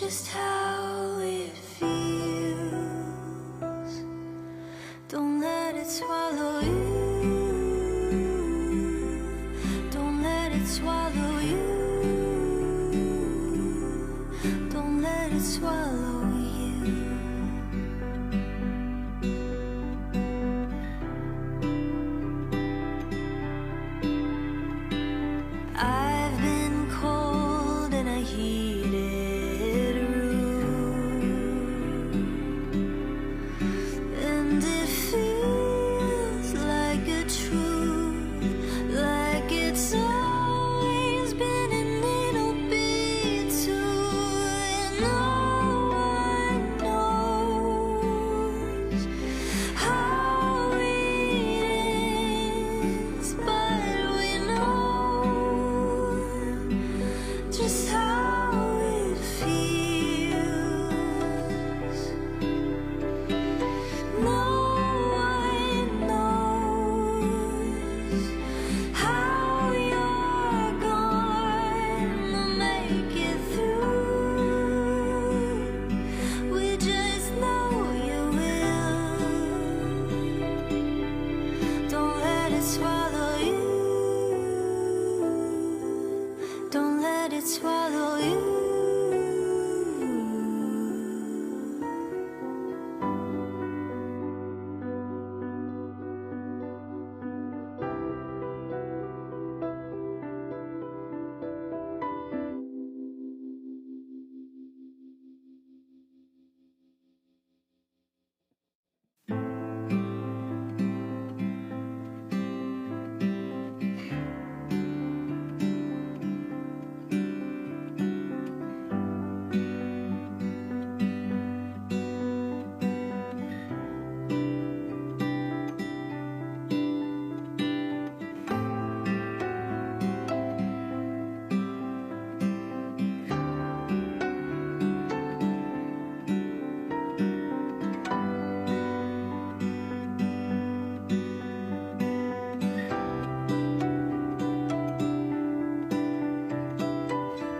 Just how it feels. Don't let it swallow you. Don't let it swallow you. Don't let it swallow you. I've been cold in a heated swallow you.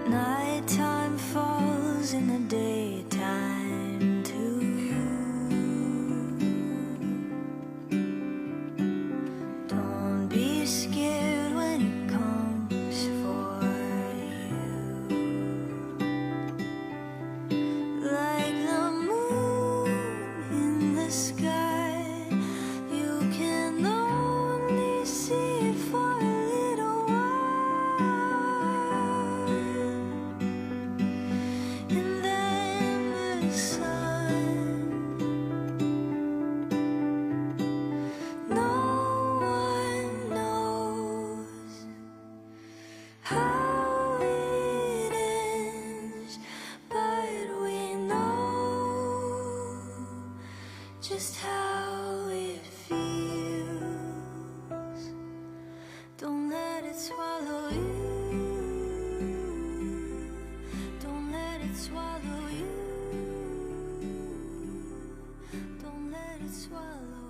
Nighttime falls in the daytime too. Don't be scared when it comes for you. Like the moon in the sky, you can only see it for a little while. And then the sun. No one knows how it ends, but we know just how it feels. Don't let it swallow you. Don't let it swallow you. Don't let it swallow